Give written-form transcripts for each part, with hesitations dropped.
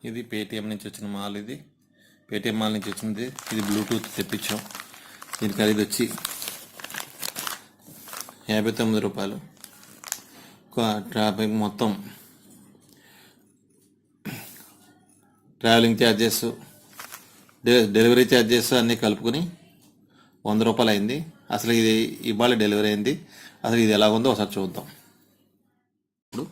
ఇది పేటిఎం నుంచి వచ్చిన మాల్. ఇది పేటిఎం మాల్ నుంచి వచ్చింది. ఇది బ్లూటూత్ తెప్పించాం. దీని ఖరీదు వచ్చి 59 రూపాయలు. ట్రాఫిక్ మొత్తం ట్రావెలింగ్ ఛార్జెస్, డెలివరీ ఛార్జెస్ అన్నీ కలుపుకొని 100 రూపాయలు అయింది. అసలు ఇది ఇవాళ డెలివరీ అయింది. అసలు ఇది ఎలా ఉందో ఒకసారి చూద్దాం. ఇప్పుడు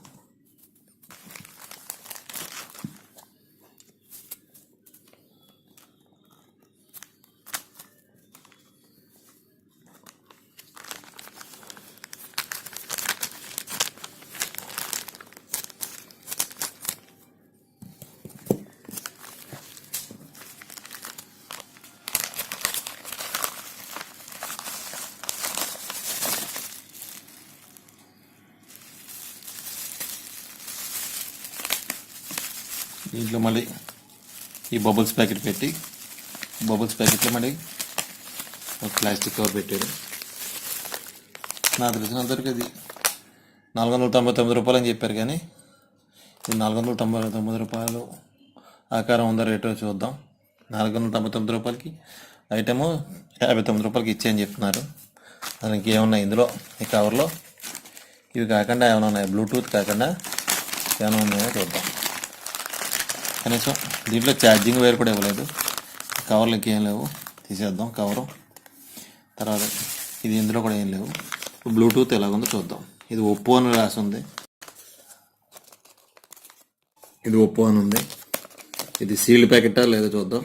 దీంట్లో మళ్ళీ ఈ బబుల్స్ ప్యాకెట్ పెట్టి, బబుల్స్ ప్యాకెట్లో మళ్ళీ ఒక ప్లాస్టిక్ కవర్ పెట్టారు. నాకు తెలిసినంతవరకు అది 499 రూపాయలు అని చెప్పారు, కానీ ఇది 499 రూపాయలు ఆకారం ఉందో రేటో చూద్దాం. 499 రూపాయలకి ఐటము 59 రూపాయలకి ఇచ్చేయని చెప్తున్నారు. అసలు ఇంకేమన్నా ఇందులో ఈ కవర్లో ఇవి కాకుండా ఏమైనా ఉన్నాయి, బ్లూటూత్ కాకుండా ఏమైనా ఉన్నాయో చూద్దాం. కనీసం దీంట్లో ఛార్జింగ్ వైర్ కూడా ఇవ్వలేదు. కవర్లు ఇంకేం లేవు, తీసేద్దాం కవరు. తర్వాత ఇది ఇందులో కూడా ఏం లేవు. బ్లూటూత్ ఎలాగుందో చూద్దాం. ఇది ఒప్పో అని రాసి ఉంది. ఇది ఒప్పో అని ఉంది. ఇది సీల్డ్ ప్యాకెటా లేదో చూద్దాం.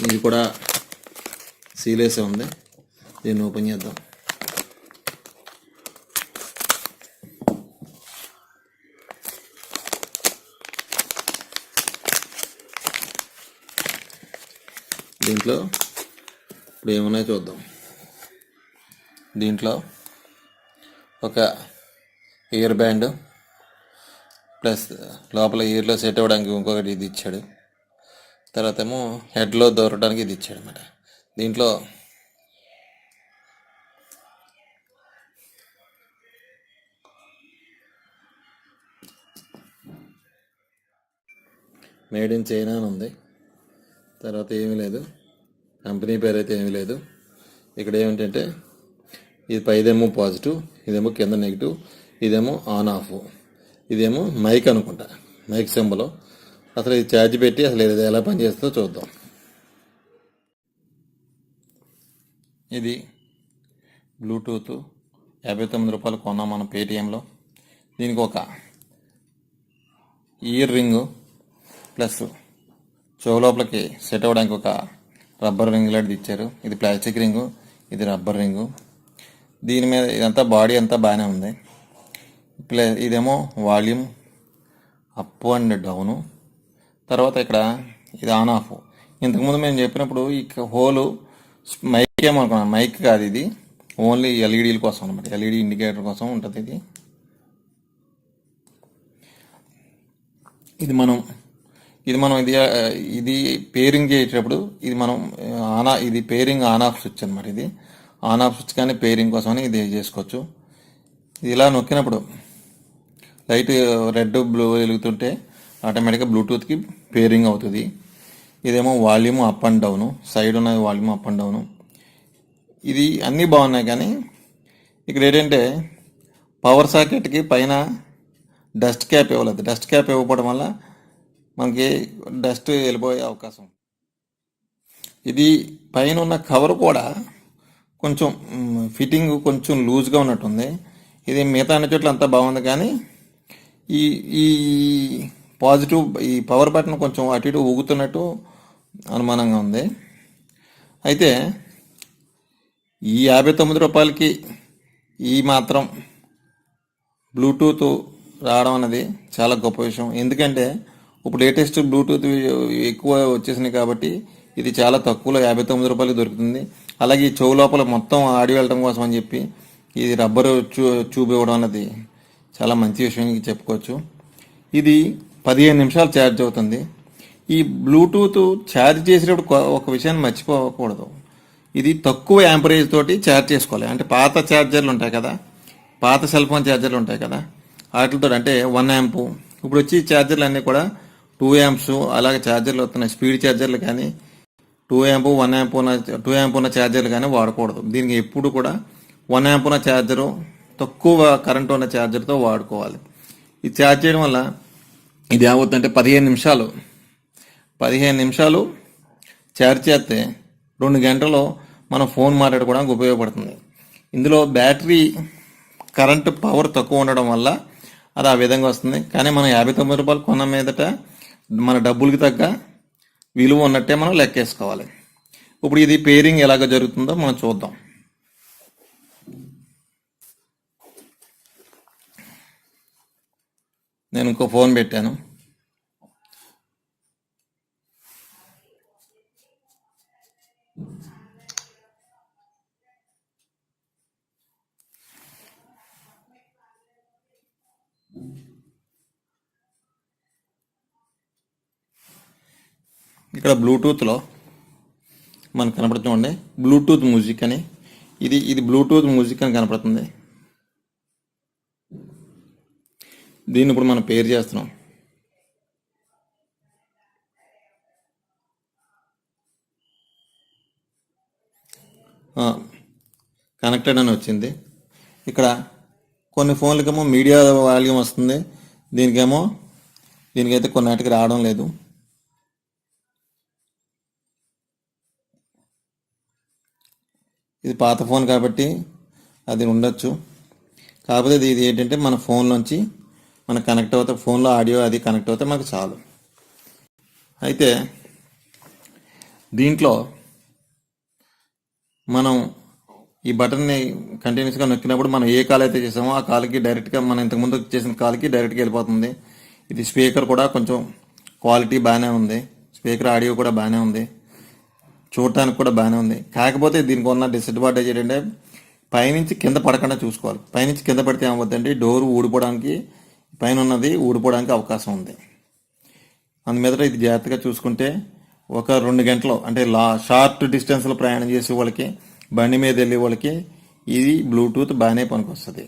ఇది కూడా సీల్ వేసే ఉంది. దీన్ని ఓపెన్ చేద్దాం. దీంట్లో ఇప్పుడు ఏమున్నాయో చూద్దాం. దీంట్లో ఒక ఇయర్ బ్యాండ్ ప్లస్ లోపల ఇయర్లో సెట్ అవ్వడానికి ఇంకొకటి ఇది ఇచ్చాడు. తర్వాత ఏమో హెడ్లో దొరకడానికి ఇది ఇచ్చాడు అన్నమాట. దీంట్లో మేడ్ ఇన్ చైనా అని ఉంది. తర్వాత ఏమీ లేదు, కంపెనీ పేరు అయితే ఏమీ లేదు. ఇక్కడ ఏమిటంటే ఇది పైదేమో పాజిటివ్, ఇదేమో కింద నెగిటివ్, ఇదేమో ఆన్ ఆఫ్, ఇదేమో మైక్ అనుకుంటా, మైక్ సింబల్. అసలు ఇది ఛార్జ్ పెట్టి అసలు ఇది ఎలా పనిచేస్తుందో చూద్దాం. ఇది బ్లూటూత్ 59 రూపాయలు కొన్నాం మనం పేటిఎంలో. దీనికి ఒక ఇయర్ రింగు ప్లస్ చెవు లోపలికి సెట్ అవ్వడానికి ఒక రబ్బర్ రింగ్ లాంటిది ఇచ్చారు. ఇది ప్లాస్టిక్ రింగు, ఇది రబ్బర్ రింగు. దీని మీద ఇదంతా బాడీ అంతా బాగానే ఉంది. ఇదేమో వాల్యూమ్ అప్ అండ్ డౌను. తర్వాత ఇక్కడ ఇది ఆన్ ఆఫ్. ఇంతకుముందు మేము చెప్పినప్పుడు ఈ హోలు మైక్ ఏమనుకున్నాను, మైక్ కాదు, ఇది ఓన్లీ ఎల్ఈడీల కోసం అనమాట. ఎల్ఈడి ఇండికేటర్ కోసం ఉంటుంది ఇది. ఇది మనం ఇది పేరింగ్ చేసేటప్పుడు ఇది పేరింగ్ ఆన్ ఆఫ్ స్విచ్ అనమాట. ఇది ఆన్ ఆఫ్ స్విచ్ కానీ పేరింగ్ కోసం అని ఇది చేసుకోవచ్చు. ఇది ఇలా నొక్కినప్పుడు లైట్ రెడ్ బ్లూ వెలుగుతుంటే ఆటోమేటిక్గా బ్లూటూత్కి పేరింగ్ అవుతుంది. ఇదేమో volume up and down, side ఉన్న వాల్యూమ్ అప్ అండ్ డౌను. ఇది అన్నీ బాగున్నాయి, కానీ ఇక్కడ ఏంటంటే పవర్ సాకెట్కి పైన డస్ట్ క్యాప్ ఇవ్వలేదు. డస్ట్ క్యాప్ ఇవ్వకపోవడం వల్ల మనకి డస్ట్ వెళ్ళిపోయే అవకాశం. ఇది పైన ఉన్న కవర్ కూడా కొంచెం ఫిట్టింగ్ కొంచెం లూజ్గా ఉన్నట్టుంది. ఇది మిగతా అన్ని చోట్ల అంతా బాగుంది, కానీ ఈ ఈ పాజిటివ్ ఈ పవర్ బటన్ కొంచెం అటు ఇటు ఊగుతున్నట్టు అనుమానంగా ఉంది. అయితే ఈ 59 రూపాయలకి ఈ మాత్రం బ్లూటూత్ రావడం అనేది చాలా గొప్ప విషయం. ఎందుకంటే ఇప్పుడు లేటెస్ట్ బ్లూటూత్ ఎక్కువ వచ్చేసినాయి కాబట్టి ఇది చాలా తక్కువలో 59 రూపాయలకి దొరుకుతుంది. అలాగే ఈ చెవు లోపల మొత్తం ఆడియో వెళ్ళటం కోసం అని చెప్పి ఇది రబ్బరు ట్యూబ్ ఇవ్వడం అన్నది చాలా మంచి విషయం చెప్పుకోవచ్చు. ఇది 15 నిమిషాలు ఛార్జ్ అవుతుంది. ఈ బ్లూటూత్ ఛార్జ్ చేసేటప్పుడు ఒక విషయాన్ని మర్చిపోకూడదు. ఇది తక్కువ యాంపరేజ్ తోటి ఛార్జ్ చేసుకోవాలి. అంటే పాత ఛార్జర్లు ఉంటాయి కదా, పాత సెల్ ఫోన్ ఛార్జర్లు ఉంటాయి కదా, వాటితో అంటే 1 యాంప్. ఇప్పుడు వచ్చి ఛార్జర్లు అన్నీ కూడా 2 యాంప్స్ అలాగే ఛార్జర్లు వస్తున్నాయి. స్పీడ్ ఛార్జర్లు కానీ 2 యాంప్ 1 యాంప్ ఉన్న 2 యాంప్ ఉన్న ఛార్జర్లు కానీ వాడకూడదు. దీనికి ఎప్పుడు కూడా 1 యాంప్ ఉన్న ఛార్జరు, తక్కువ కరెంట్ ఉన్న ఛార్జర్తో వాడుకోవాలి. ఇది ఛార్జ్ చేయడం వల్ల ఇది ఏమవుతుందంటే 15 నిమిషాలు ఛార్జ్ చేస్తే 2 గంటలు మనం ఫోన్ మాట్లాడుకోవడానికి ఉపయోగపడుతుంది. ఇందులో బ్యాటరీ కరెంటు పవర్ తక్కువ ఉండడం వల్ల అది ఆ విధంగా వస్తుంది. కానీ మనం 59 రూపాయలు కొన్న మీదట మన డబ్బులకి తగ్గ విలువ ఉన్నట్టే మనం లెక్కేసుకోవాలి. ఇప్పుడు ఇది పేరింగ్ ఎలాగ జరుగుతుందో మనం చూద్దాం. నేను ఇంకో ఫోన్ పెట్టాను. ఇక్కడ బ్లూటూత్లో మనకు కనపడుతుంది, బ్లూటూత్ మ్యూజిక్ అని. ఇది బ్లూటూత్ మ్యూజిక్ అని కనపడుతుంది. దీన్ని ఇప్పుడు మనం పేర్ చేస్తున్నాం. కనెక్టెడ్ అని వచ్చింది. ఇక్కడ కొన్ని ఫోన్లకేమో మీడియా వాల్యూమ్ వస్తుంది, దీనికైతే కొన్నిటికి రావడం లేదు. ఇది పాత ఫోన్ కాబట్టి అది ఉండొచ్చు. కాకపోతే ఇది ఏంటంటే మన ఫోన్లోంచి మనకు కనెక్ట్ అవుతే, ఫోన్లో ఆడియో అది కనెక్ట్ అవుతే మనకు చాలు. అయితే దీంట్లో మనం ఈ బటన్ని కంటిన్యూస్గా నొక్కినప్పుడు మనం ఏ కాల్ అయితే చేసామో ఆ కాల్కి డైరెక్ట్గా, మనం ఇంతకుముందు చేసిన కాల్కి డైరెక్ట్గా వెళ్ళిపోతుంది. ఇది స్పీకర్ కూడా కొంచెం క్వాలిటీ బాగానే ఉంది, స్పీకర్ ఆడియో కూడా బాగానే ఉంది, చూడటానికి కూడా బాగానే ఉంది. కాకపోతే దీనికి ఉన్న డిసడ్వాంటేజ్ ఏంటంటే పైనుంచి కింద పడకుండా చూసుకోవాలి. పైనుంచి కింద పడితే ఏమవుతుందంటే డోర్ ఊడిపోవడానికి, పైన ఉన్నది ఊడిపోవడానికి అవకాశం ఉంది. అందుమీదట ఇది జాగ్రత్తగా చూసుకుంటే ఒక 2 గంటలు అంటే షార్ట్ డిస్టెన్స్లో ప్రయాణం చేసే వాళ్ళకి, బండి మీద వెళ్ళే వాళ్ళకి ఇది బ్లూటూత్ బాగానే పనికొస్తుంది.